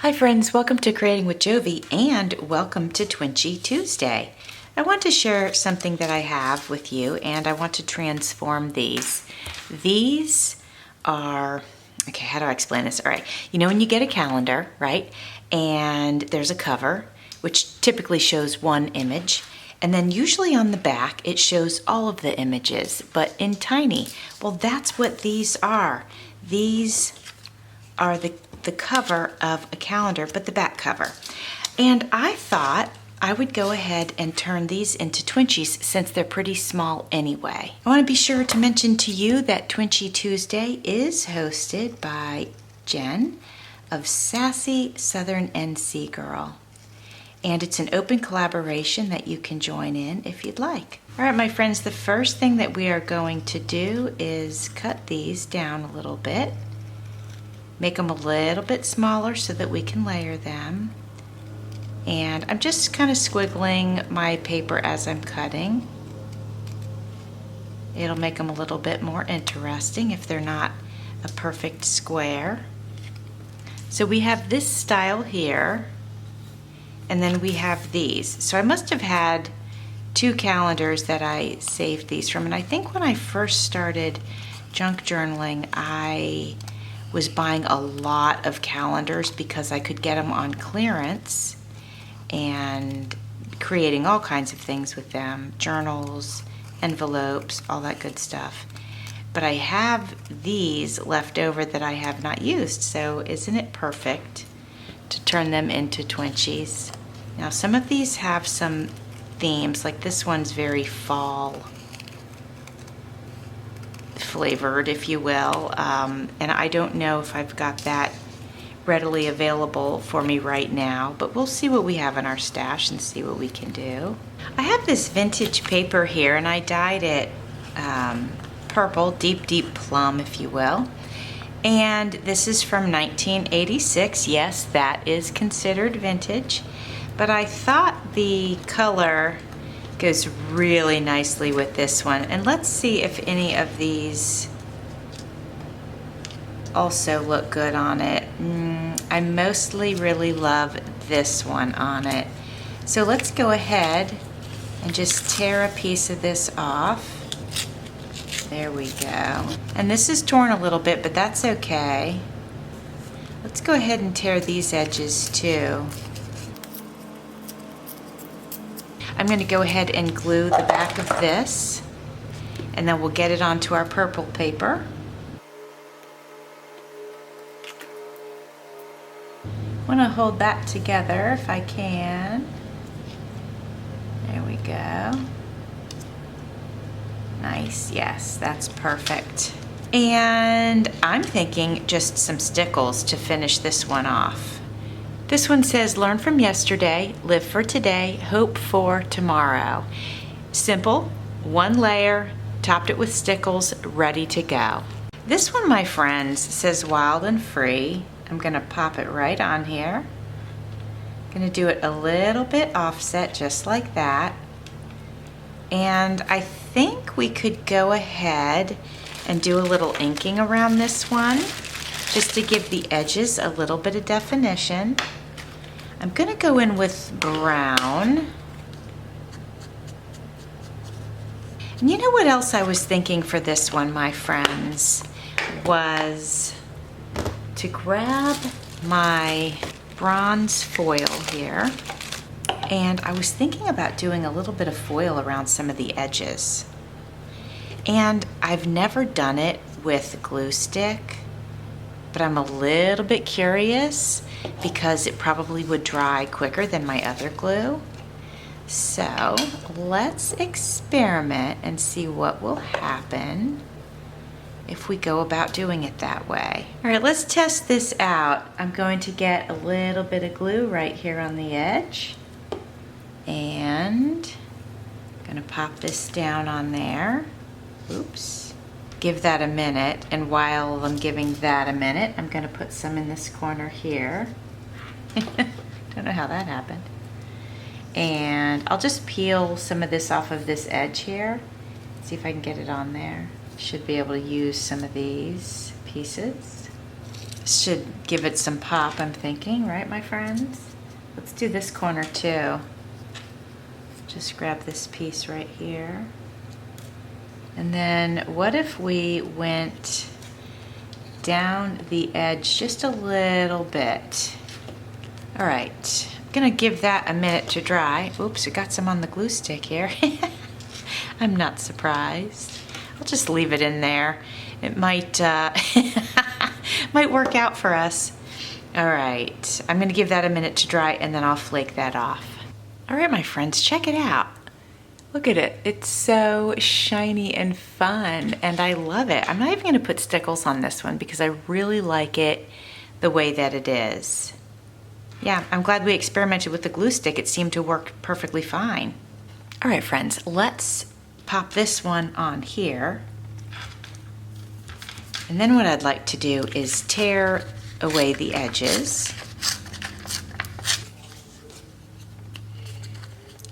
Hi friends, welcome to Creating with Jovi and welcome to Twinchie Tuesday. I want to share something that I have with you and I want to transform these. These are, okay, how do I explain this? All right, you know when you get a calendar, right? And there's a cover, which typically shows one image. And then usually on the back, it shows all of the images, but in tiny. Well, that's what these are. These are the cover of a calendar, but the back cover. And I thought I would go ahead and turn these into Twinchies since they're pretty small anyway. I want to be sure to mention to you that Twinchie Tuesday is hosted by Jen of Sassy Southern NC Girl. And it's an open collaboration that you can join in if you'd like. All right, my friends, the first thing that we are going to do is cut these down a little bit. Make them a little bit smaller so that we can layer them. And I'm just kind of squiggling my paper as I'm cutting. It'll make them a little bit more interesting if they're not a perfect square. So we have this style here, and then we have these. So I must have had two calendars that I saved these from, and I think when I first started junk journaling, I was buying a lot of calendars because I could get them on clearance and creating all kinds of things with them, journals, envelopes, all that good stuff. But I have these left over that I have not used, so isn't it perfect to turn them into Twinchies? Now some of these have some themes, like this one's very fall flavored, if you will, and I don't know if I've got that readily available for me right now, but we'll see what we have in our stash and see what we can do. I have this vintage paper here and I dyed it purple, deep plum, if you will, and this is from 1986. Yes, that is considered vintage, but I thought the color goes really nicely with this one. And let's see if any of these also look good on it. I mostly really love this one on it. So let's go ahead and just tear a piece of this off. There we go. And this is torn a little bit, but that's okay. Let's go ahead and tear these edges too. I'm going to go ahead and glue the back of this, and then we'll get it onto our purple paper. I want to hold that together if I can. There we go. Nice, yes, that's perfect. And I'm thinking just some Stickles to finish this one off. This one says, learn from yesterday, live for today, hope for tomorrow. Simple, one layer, topped it with Stickles, ready to go. This one, my friends, says wild and free. I'm gonna pop it right on here. Gonna do it a little bit offset, just like that. And I think we could go ahead and do a little inking around this one, just to give the edges a little bit of definition. I'm gonna go in with brown. And you know what else I was thinking for this one, my friends, was to grab my bronze foil here. And I was thinking about doing a little bit of foil around some of the edges. And I've never done it with glue stick, but I'm a little bit curious because it probably would dry quicker than my other glue. So let's experiment and see what will happen if we go about doing it that way. All right, let's test this out. I'm going to get a little bit of glue right here on the edge, and I'm gonna pop this down on there. Oops. Give that a minute, and while I'm giving that a minute, I'm gonna put some in this corner here. Don't know how that happened. And I'll just peel some of this off of this edge here. See if I can get it on there. Should be able to use some of these pieces. Should give it some pop, I'm thinking, right, my friends? Let's do this corner too. Just grab this piece right here. And then what if we went down the edge just a little bit? All right, I'm gonna give that a minute to dry. Oops, I got some on the glue stick here. I'm not surprised. I'll just leave it in there. It might, might work out for us. All right, I'm gonna give that a minute to dry and then I'll flake that off. All right, my friends, check it out. Look at it, it's so shiny and fun and I love it. I'm not even gonna put stickles on this one because I really like it the way that it is. Yeah, I'm glad we experimented with the glue stick. It seemed to work perfectly fine. All right, friends, let's pop this one on here. And then what I'd like to do is tear away the edges.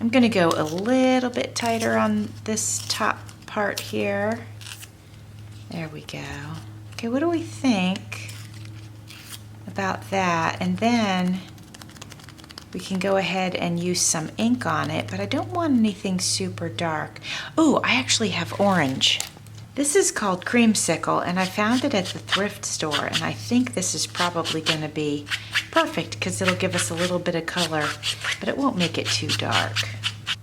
I'm gonna go a little bit tighter on this top part here. There we go. Okay, what do we think about that? And then we can go ahead and use some ink on it, but I don't want anything super dark. Oh, I actually have orange. This is called Creamsicle, and I found it at the thrift store, and I think this is probably gonna be perfect because it'll give us a little bit of color, but it won't make it too dark.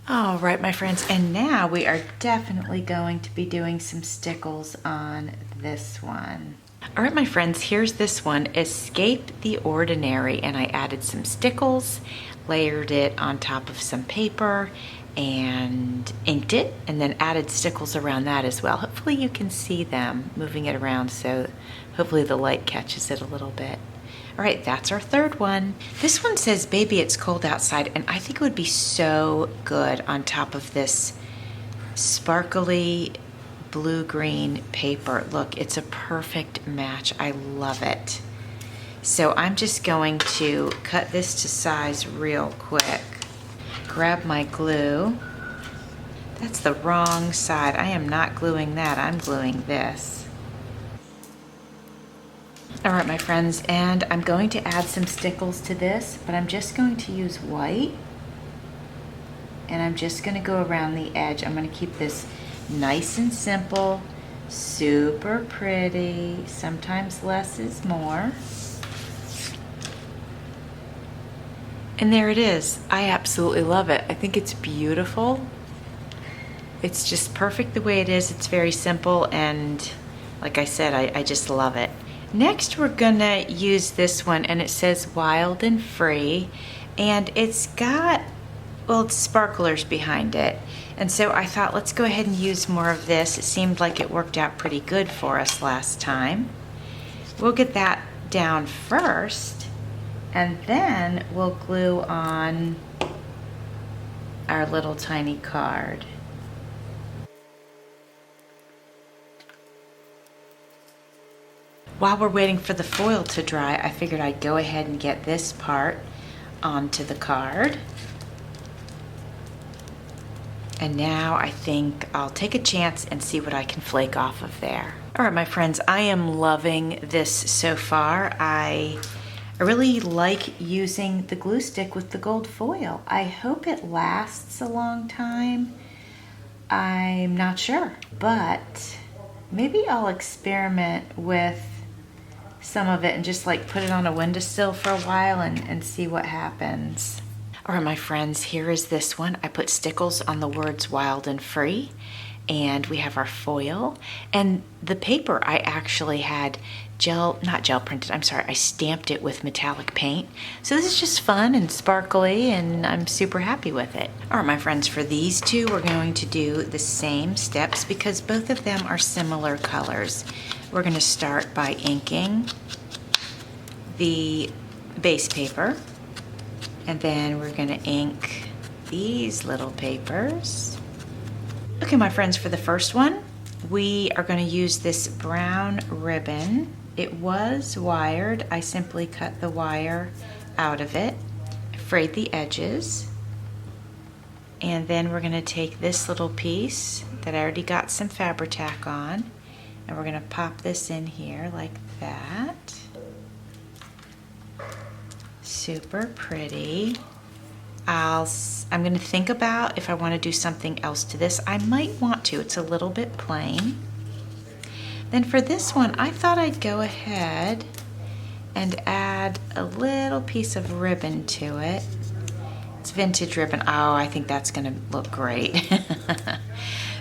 All right, my friends, and now we are definitely going to be doing some stickles on this one. All right, my friends, here's this one, Escape the Ordinary, and I added some stickles, layered it on top of some paper, and inked it, and then added stickles around that as well. Hopefully you can see them moving it around, so hopefully the light catches it a little bit. All right, that's our third one. This one says, Baby, It's Cold Outside, and I think it would be so good on top of this sparkly blue-green paper. Look, it's a perfect match. I love it. So I'm just going to cut this to size real quick. Grab my glue. That's the wrong side. I am not gluing that. I'm gluing this. All right, my friends, and I'm going to add some stickles to this, but I'm just going to use white. And I'm just going to go around the edge. I'm going to keep this nice and simple, super pretty. Sometimes less is more. And there it is. I absolutely love it. I think it's beautiful. It's just perfect the way it is. It's very simple, and like I said, I just love it. Next, we're gonna use this one, and it says Wild and Free, and it's got, well, it's sparklers behind it. And so I thought, let's go ahead and use more of this. It seemed like it worked out pretty good for us last time. We'll get that down first, and then we'll glue on our little tiny card. While we're waiting for the foil to dry, I figured I'd go ahead and get this part onto the card. And now I think I'll take a chance and see what I can flake off of there. All right, my friends, I am loving this so far. I really like using the glue stick with the gold foil. I hope it lasts a long time. I'm not sure, but maybe I'll experiment with some of it and just like put it on a windowsill for a while and see what happens. All right, my friends, here is this one. I put stickles on the words Wild and Free, and we have our foil. And the paper I actually had not gel printed, I'm sorry, I stamped it with metallic paint. So this is just fun and sparkly, and I'm super happy with it. All right, my friends, for these two, we're going to do the same steps because both of them are similar colors. We're gonna start by inking the base paper, and then we're gonna ink these little papers. Okay, my friends, for the first one, we are gonna use this brown ribbon. It was wired. I simply cut the wire out of it, frayed the edges, and then we're gonna take this little piece that I already got some Fabri-Tac on, and we're gonna pop this in here like that. super pretty. I'm going to think about if I want to do something else to this. I might want to. It's a little bit plain. Then for this one, I thought I'd go ahead and add a little piece of ribbon to it. It's vintage ribbon. Oh, I think that's going to look great.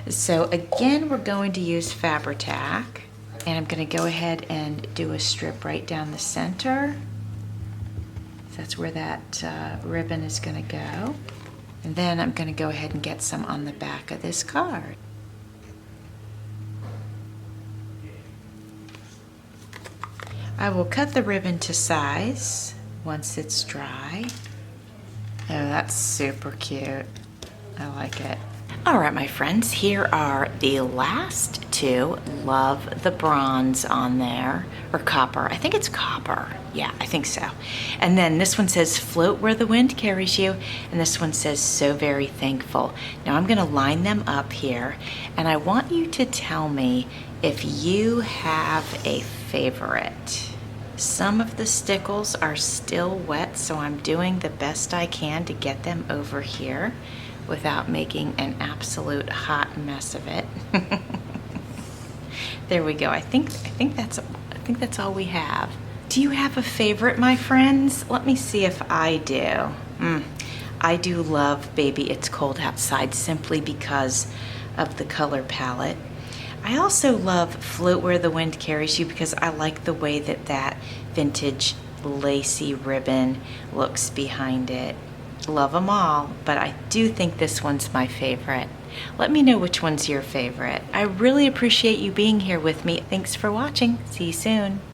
So again, we're going to use Fabri-Tac, and I'm going to go ahead and do a strip right down the center. That's where that ribbon is going to go. And then I'm going to go ahead and get some on the back of this card. I will cut the ribbon to size once it's dry. Oh, that's super cute. I like it. All right, my friends, here are the last two. Love the bronze on there, or copper. I think it's copper. Yeah, I think so. And then this one says float where the wind carries you, and this one says so very thankful. Now I'm gonna line them up here, and I want you to tell me if you have a favorite. Some of the Stickles are still wet, so I'm doing the best I can to get them over here without making an absolute hot mess of it. There we go. I think that's all we have. Do you have a favorite, my friends? Let me see if I do. I do love Baby It's Cold Outside simply because of the color palette. I also love Float Where the Wind Carries You because I like the way that that vintage lacy ribbon looks behind it. Love them all, but I do think this one's my favorite. Let me know which one's your favorite. I really appreciate you being here with me. Thanks for watching. See you soon.